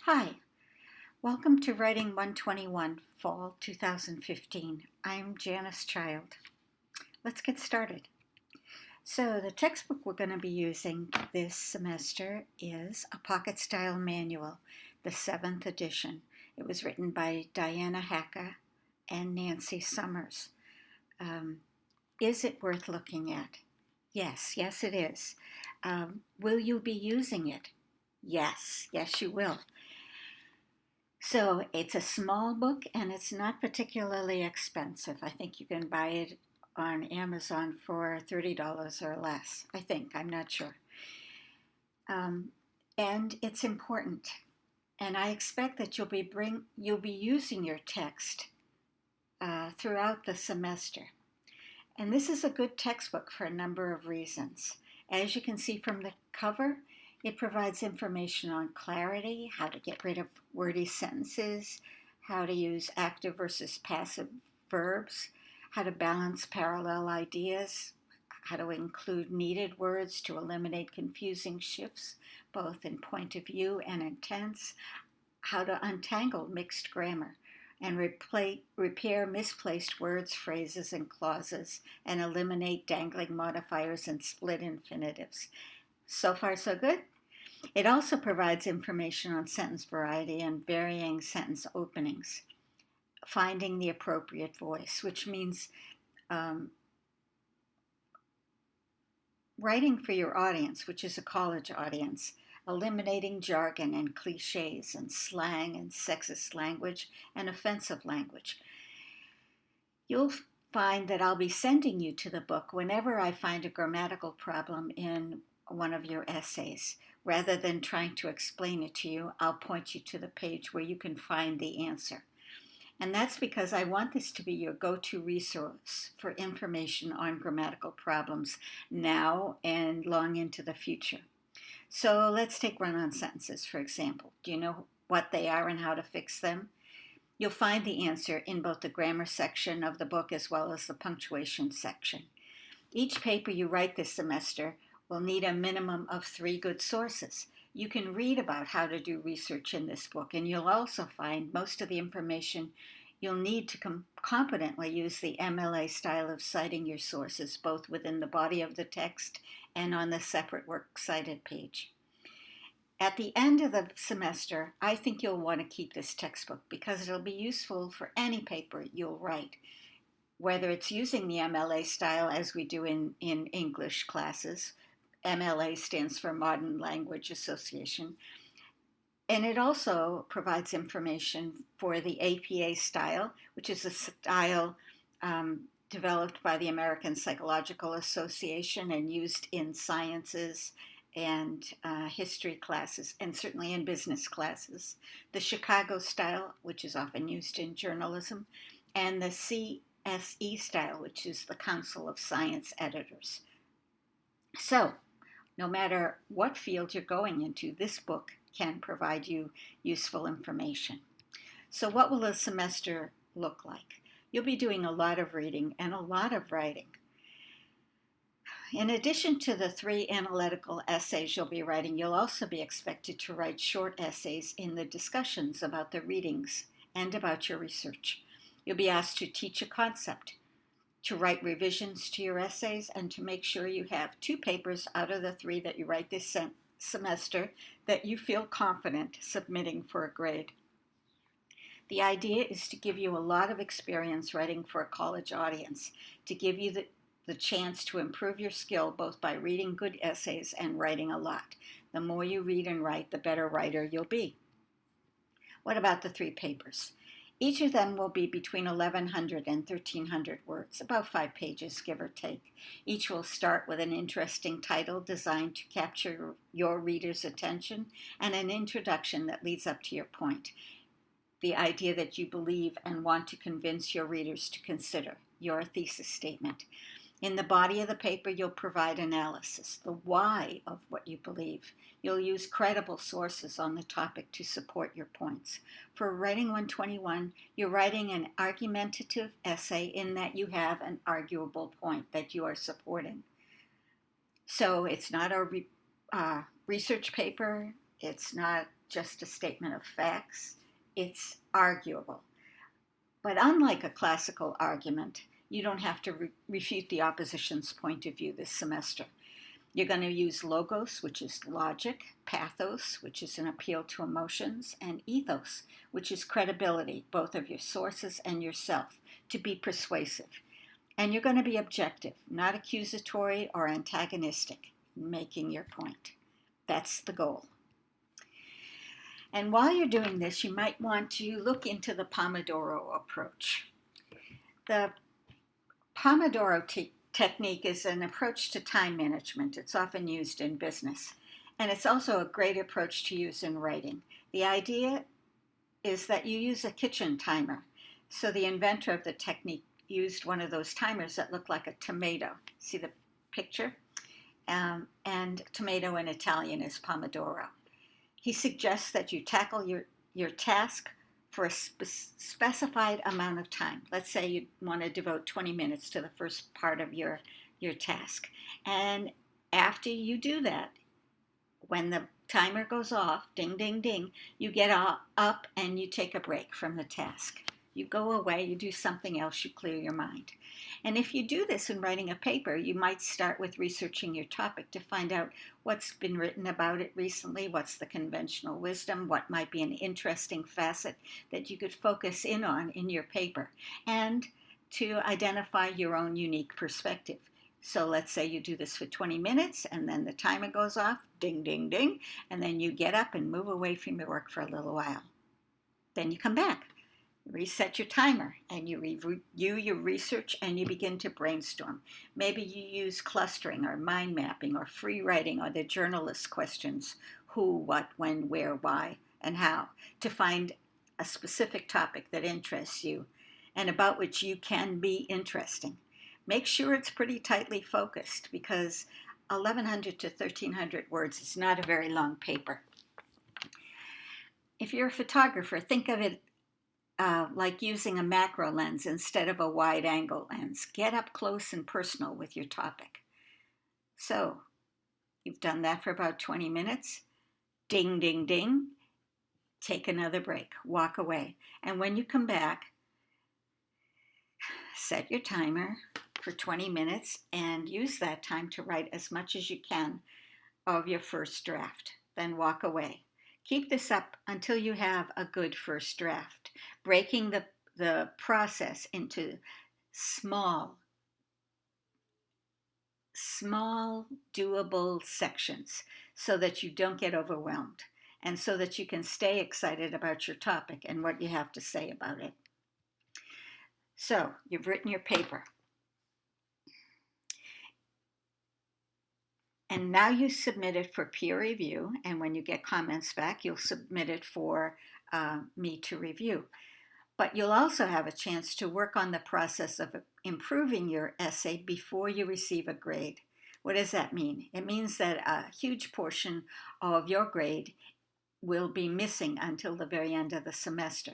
Hi, welcome to Writing 121, Fall 2015. I'm Janice Child. Let's get started. So, the textbook we're going to be using this semester is a Pocket Style Manual, the 7th edition. It was written by Diana Hacka and Nancy Summers. Is it worth looking at? Yes, it is. Will you be using it? Yes, you will. So it's a small book and it's not particularly expensive. I think you can buy it on Amazon for $30 or less. I think, I'm not sure. And it's important. And I expect that you'll be using your text throughout the semester. And this is a good textbook for a number of reasons. As you can see from the cover, it provides information on clarity, how to get rid of wordy sentences, how to use active versus passive verbs, how to balance parallel ideas, how to include needed words to eliminate confusing shifts, both in point of view and in tense, how to untangle mixed grammar, and repair misplaced words, phrases, and clauses, and eliminate dangling modifiers and split infinitives. So far, so good. It also provides information on sentence variety and varying sentence openings, finding the appropriate voice, which means writing for your audience, which is a college audience, eliminating jargon and cliches and slang and sexist language and offensive language. You'll find that I'll be sending you to the book whenever I find a grammatical problem in one of your essays. Rather than trying to explain it to you, I'll point you to the page where you can find the answer. And that's because I want this to be your go-to resource for information on grammatical problems now and long into the future. So let's take run-on sentences, for example. Do you know what they are and how to fix them? You'll find the answer in both the grammar section of the book as well as the punctuation section. Each paper you write this semester will need a minimum of 3 good sources. You can read about how to do research in this book, and you'll also find most of the information you'll need to competently use the MLA style of citing your sources, both within the body of the text and on the separate works cited page. At the end of the semester, I think you'll want to keep this textbook because it'll be useful for any paper you'll write, whether it's using the MLA style as we do in English classes. MLA stands for Modern Language Association. And it also provides information for the APA style, which is a style developed by the American Psychological Association and used in sciences and history classes, and certainly in business classes. The Chicago style, which is often used in journalism, and the CSE style, which is the Council of Science Editors. So, no matter what field you're going into, this book can provide you useful information. So what will a semester look like? You'll be doing a lot of reading and a lot of writing. In addition to the 3 analytical essays you'll be writing, you'll also be expected to write short essays in the discussions about the readings and about your research. You'll be asked to teach a concept, to write revisions to your essays, and to make sure you have 2 papers out of the 3 that you write this semester that you feel confident submitting for a grade. The idea is to give you a lot of experience writing for a college audience, to give you the chance to improve your skill both by reading good essays and writing a lot. The more you read and write, the better writer you'll be. What about the 3 papers? Each of them will be between 1,100 and 1,300 words, about 5 pages, give or take. Each will start with an interesting title designed to capture your reader's attention and an introduction that leads up to your point, the idea that you believe and want to convince your readers to consider, your thesis statement. In the body of the paper, you'll provide analysis, the why of what you believe. You'll use credible sources on the topic to support your points. For Writing 121, you're writing an argumentative essay in that you have an arguable point that you are supporting. So it's not a research paper. It's not just a statement of facts. It's arguable. But unlike a classical argument, you don't have to refute the opposition's point of view this semester. You're going to use logos, which is logic, pathos, which is an appeal to emotions, and ethos, which is credibility, both of your sources and yourself, to be persuasive. And you're going to be objective, not accusatory or antagonistic, in making your point. That's the goal. And while you're doing this, you might want to look into the Pomodoro approach. The Pomodoro technique is an approach to time management. It's often used in business. And it's also a great approach to use in writing. The idea is that you use a kitchen timer. So the inventor of the technique used one of those timers that looked like a tomato. See the picture? And tomato in Italian is pomodoro. He suggests that you tackle your task for a specified amount of time. Let's say you want to devote 20 minutes to the first part of your task. And after you do that, when the timer goes off, ding, ding, ding, you get up and you take a break from the task. You go away, you do something else, you clear your mind. And if you do this in writing a paper, you might start with researching your topic to find out what's been written about it recently, what's the conventional wisdom, what might be an interesting facet that you could focus in on in your paper, and to identify your own unique perspective. So let's say you do this for 20 minutes and then the timer goes off, ding, ding, ding, and then you get up and move away from your work for a little while. Then you come back. Reset your timer and you review your research and you begin to brainstorm. Maybe you use clustering or mind mapping or free writing or the journalist questions, who, what, when, where, why, and how, to find a specific topic that interests you and about which you can be interesting. Make sure it's pretty tightly focused because 1,100 to 1,300 words is not a very long paper. If you're a photographer, think of it like using a macro lens instead of a wide angle lens. Get up close and personal with your topic. So, you've done that for about 20 minutes. Ding, ding, ding. Take another break. Walk away. And when you come back, set your timer for 20 minutes and use that time to write as much as you can of your first draft. Then walk away. Keep this up until you have a good first draft, breaking the process into small, doable sections so that you don't get overwhelmed and so that you can stay excited about your topic and what you have to say about it. So, you've written your paper. And now you submit it for peer review, and when you get comments back, you'll submit it for me to review. But you'll also have a chance to work on the process of improving your essay before you receive a grade. What does that mean? It means that a huge portion of your grade will be missing until the very end of the semester.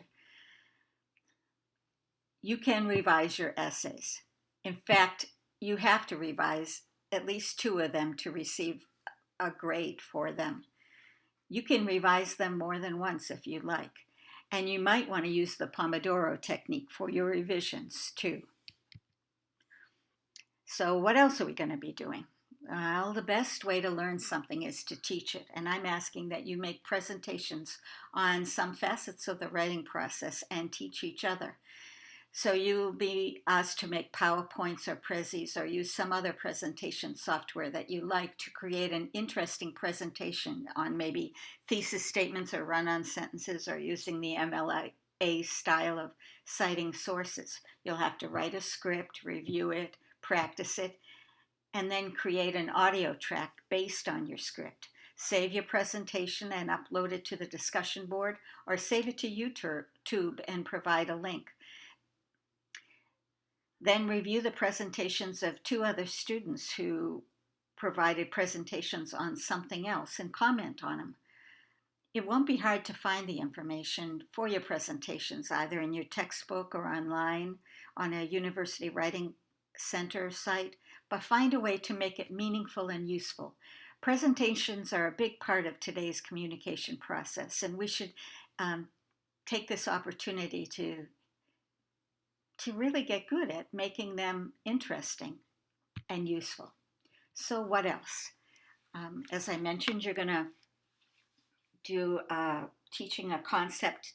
You can revise your essays. In fact, you have to revise at least 2 of them to receive a grade for them. You can revise them more than once if you like. And you might want to use the Pomodoro technique for your revisions too. So what else are we going to be doing? Well, the best way to learn something is to teach it. And I'm asking that you make presentations on some facets of the writing process and teach each other. So you'll be asked to make PowerPoints or Prezis or use some other presentation software that you like to create an interesting presentation on maybe thesis statements or run-on sentences or using the MLA style of citing sources. You'll have to write a script, review it, practice it, and then create an audio track based on your script. Save your presentation and upload it to the discussion board or save it to YouTube and provide a link. Then review the presentations of 2 other students who provided presentations on something else and comment on them. It won't be hard to find the information for your presentations, either in your textbook or online on a University Writing Center site, but find a way to make it meaningful and useful. Presentations are a big part of today's communication process, and we should take this opportunity to really get good at making them interesting and useful. So what else? As I mentioned, you're going to do teaching a concept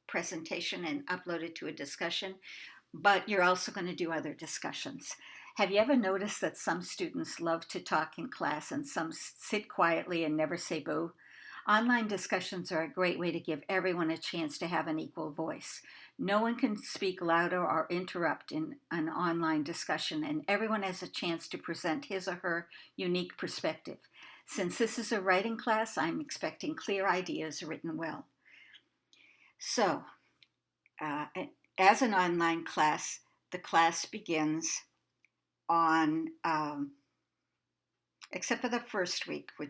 presentation and upload it to a discussion, but you're also going to do other discussions. Have you ever noticed that some students love to talk in class and some sit quietly and never say boo? Online discussions are a great way to give everyone a chance to have an equal voice. No one can speak louder or interrupt in an online discussion, and everyone has a chance to present his or her unique perspective. Since this is a writing class, I'm expecting clear ideas written well. So, as an online class, the class begins on, except for the first week, the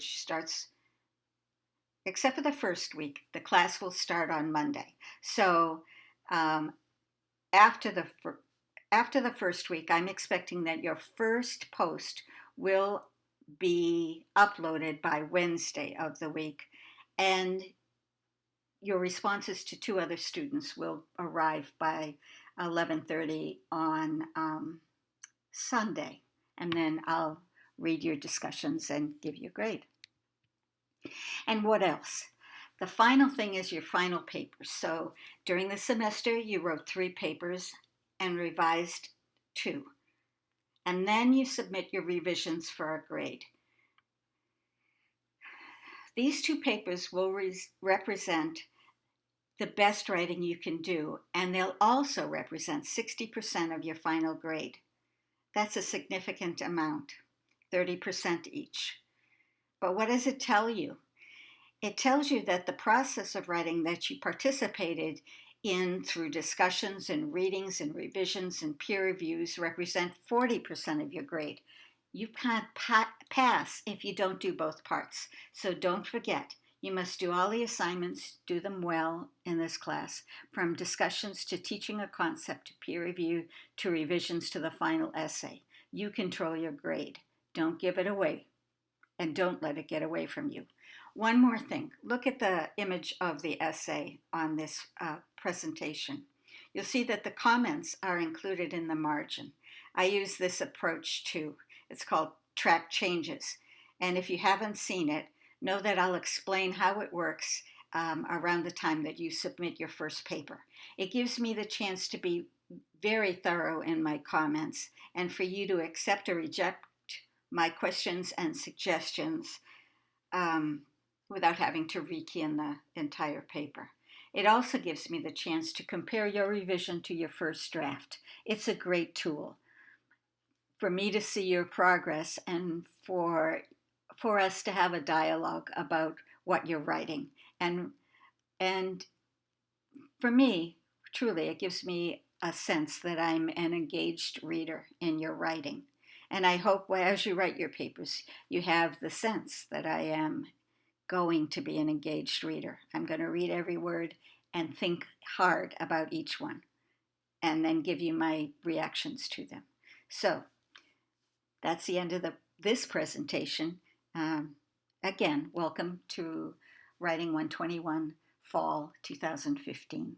class will start on Monday. So after the first week, I'm expecting that your first post will be uploaded by Wednesday of the week, and your responses to 2 other students will arrive by 11:30 on Sunday, and then I'll read your discussions and give you a grade. And what else? The final thing is your final paper. So during the semester, you wrote 3 papers and revised 2. And then you submit your revisions for a grade. These 2 papers will represent the best writing you can do, and they'll also represent 60% of your final grade. That's a significant amount, 30% each. But what does it tell you? It tells you that the process of writing that you participated in through discussions and readings and revisions and peer reviews represent 40% of your grade. You can't pass if you don't do both parts. So don't forget, you must do all the assignments, do them well in this class, from discussions to teaching a concept to peer review to revisions to the final essay. You control your grade. Don't give it away, and don't let it get away from you. One more thing, look at the image of the essay on this presentation. You'll see that the comments are included in the margin. I use this approach too. It's called track changes. And if you haven't seen it, know that I'll explain how it works around the time that you submit your first paper. It gives me the chance to be very thorough in my comments and for you to accept or reject my questions and suggestions without having to rekey in the entire paper. It also gives me the chance to compare your revision to your first draft. It's a great tool for me to see your progress and for us to have a dialogue about what you're writing. And for me, truly, it gives me a sense that I'm an engaged reader in your writing. And I hope as you write your papers, you have the sense that I am going to be an engaged reader. I'm going to read every word and think hard about each one and then give you my reactions to them. So that's the end of this presentation. Again, welcome to Writing 121 Fall 2015.